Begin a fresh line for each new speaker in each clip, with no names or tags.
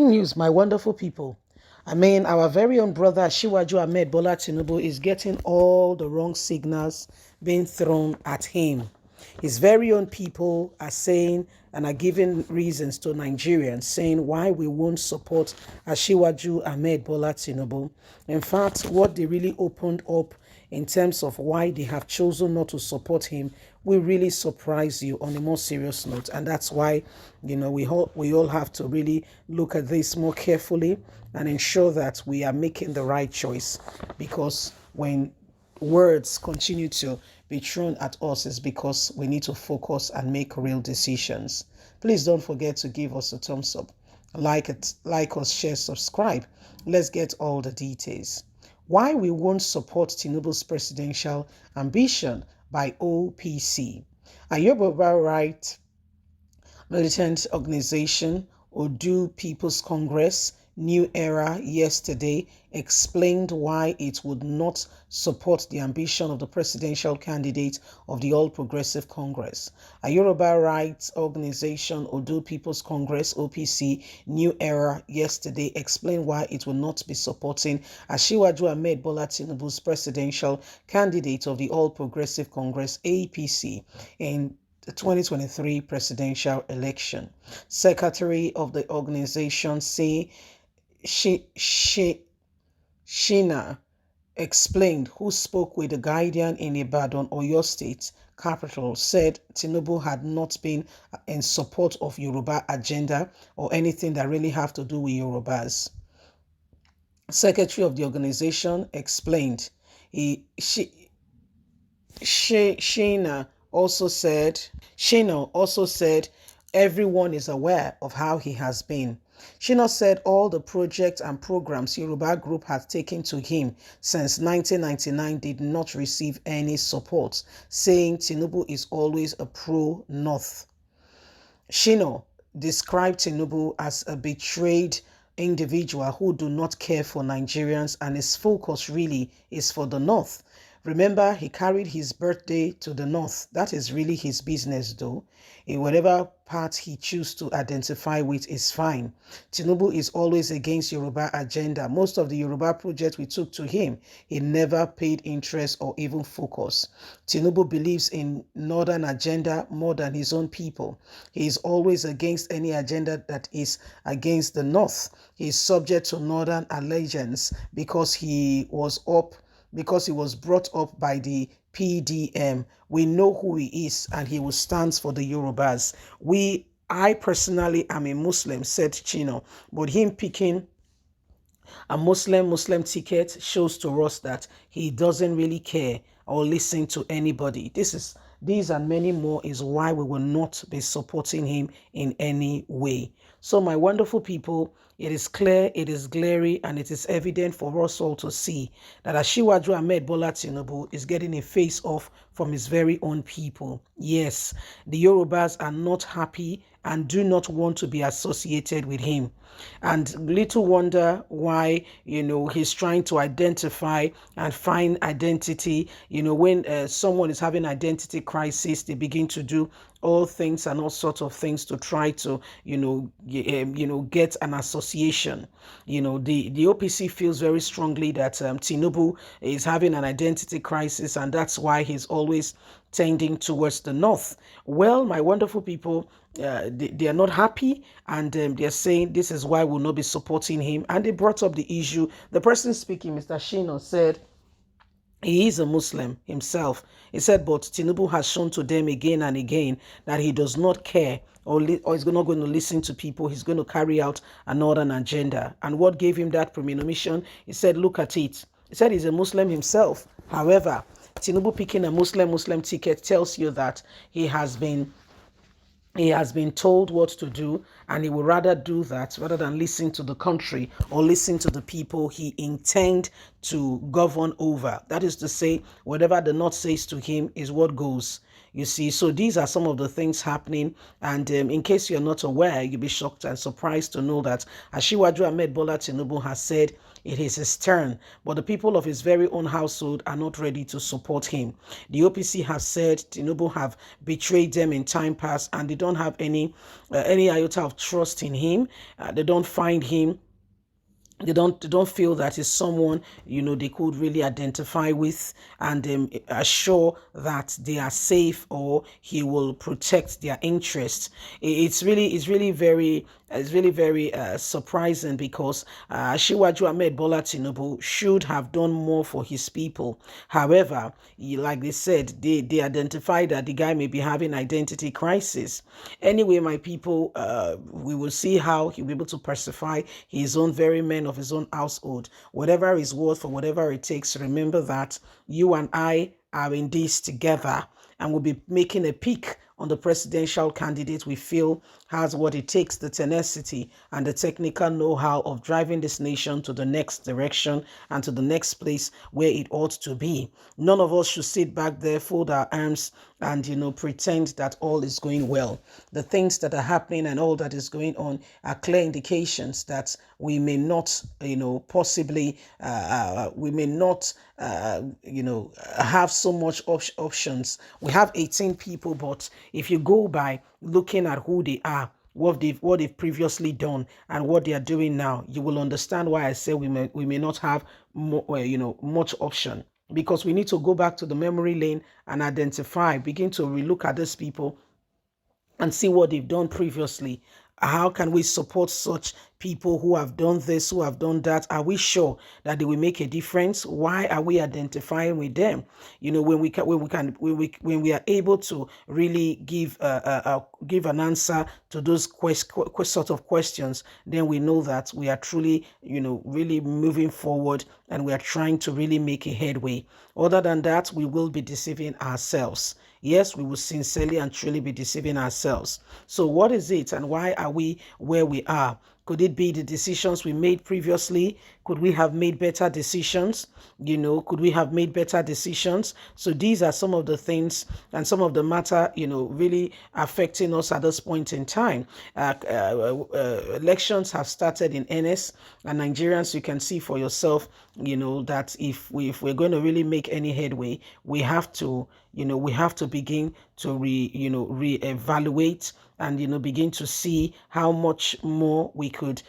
Breaking news, my wonderful people. Our very own brother Shiwaju Ahmed Bola Tinubu is getting all the wrong signals being thrown at him. His very own people are saying and are giving reasons to Nigerians saying why we won't support Shiwaju Ahmed Bola Tinubu. In fact, what they really opened up in terms of why they have chosen not to support him will really surprise you on a more serious note. And that's why, we all have to really look at this more carefully and ensure that we are making the right choice. Because when words continue to be thrown at us, is because we need to focus and make real decisions. Please don't forget to give us a thumbs up, like us, share, subscribe. Let's get all the details. Why we won't support Tinubu's presidential ambition by OPC. A Yoruba right militant organization, Odu People's Congress, New Era, yesterday explained why it would not support the ambition of the presidential candidate of the All Progressive Congress. A Yoruba rights organization, Odu People's Congress, OPC, New Era, yesterday explained why it will not be supporting Asiwaju Ahmed Bola Tinubu's presidential candidate of the All Progressive Congress, APC, in the 2023 presidential election. Secretary of the organization, Shina explained, who spoke with the Guardian in Ibadan, Oyo State capital, said Tinubu had not been in support of Yoruba agenda or anything that really have to do with Yorubas. Secretary of the organization explained, Shina also said everyone is aware of how he has been. Shina said all the projects and programs Yoruba Group has taken to him since 1999 did not receive any support, saying Tinubu is always a pro-North. Shina described Tinubu as a betrayed individual who do not care for Nigerians, and his focus really is for the North. Remember, he carried his birthday to the North. That is really his business, though. In whatever part he chooses to identify with is fine. Tinubu is always against Yoruba agenda. Most of the Yoruba projects we took to him, he never paid interest or even focus. Tinubu believes in Northern agenda more than his own people. He is always against any agenda that is against the North. He is subject to Northern allegiance because he was brought up by the PDM. We know who he is, and he will stand for the Yorubas. I personally am a Muslim, said Chino, but him picking a Muslim ticket shows to us that he doesn't really care or listen to anybody. These and many more is why we will not be supporting him in any way. So my wonderful people, it is clear, it is glaring, and it is evident for us all to see that Asiwaju Ahmed Bola Tinubu is getting a face-off from his very own people. Yes, the Yorubas are not happy and do not want to be associated with him. And little wonder why, he's trying to identify and find identity. When someone is having identity crisis, they begin to do all things and all sorts of things to try to, get an association. The OPC feels very strongly that Tinubu is having an identity crisis, and that's why he's always tending towards the North. Well, my wonderful people, they are not happy, and they're saying this is why we'll not be supporting him. And they brought up the issue. The person speaking, Mr. Shino, said he is a Muslim himself. He said, but Tinubu has shown to them again and again that he does not care or is not going to listen to people. He's going to carry out an northern agenda. And what gave him that premonition? He said, look at it. He said he's a Muslim himself. However, Tinubu picking a Muslim ticket tells you that he has been told what to do, and he would rather do that rather than listen to the country or listen to the people he intends to govern over. That is to say, whatever the North says to him is what goes. You see, so these are some of the things happening. And in case you're not aware, you'll be shocked and surprised to know that Asiwaju Ahmed Bola Tinubu has said it is his turn, but the people of his very own household are not ready to support him. The OPC have said Tinubu have betrayed them in time past, and they don't have any iota of trust in him. They don't find him, they don't feel that is someone they could really identify with, and assure that they are safe, or he will protect their interests. It's really very surprising, because Shiwaju Ahmed Bola Tinubu should have done more for his people. However, like they said, they identified that the guy may be having identity crisis. Anyway, my people, we will see how he'll be able to pacify his own very men of his own household. Whatever is worth, for whatever it takes, remember that you and I are in this together, and we'll be making a pick on the presidential candidate we feel has what it takes, the tenacity and the technical know-how of driving this nation to the next direction and to the next place where it ought to be. None of us should sit back there, fold our arms, and pretend that all is going well. The things that are happening and all that is going on are clear indications that we may not possibly we may not have so much options. We have 18 people, but if you go by looking at who they are, what they've previously done, and what they are doing now, you will understand why I say we may not have much option, because we need to go back to the memory lane and begin to relook at these people and see what they've done previously. How can we support such people who have done this, who have done that? Are we sure that they will make a difference? Why are we identifying with them? When we are able to really give an answer to those sort of questions, then we know that we are truly, really moving forward, and we are trying to really make a headway. Other than that, we will be deceiving ourselves. Yes, we will sincerely and truly be deceiving ourselves. So what is it, and why are we where we are? Could it be the decisions we made previously? Could we have made better decisions? Could we have made better decisions? So these are some of the things and some of the matter, really affecting us at this point in time. Elections have started in earnest, and Nigerians, you can see for yourself, that if we're going to really make any headway, we have to begin to reevaluate, and begin to see how much more we could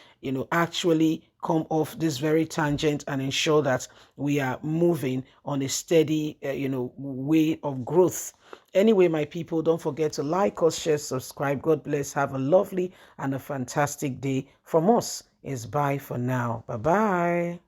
actually come off this very tangent and ensure that we are moving on a steady way of growth. Anyway, my people, don't forget to like us, share, subscribe. God bless. Have a lovely and a fantastic day. From us is bye for now. Bye bye.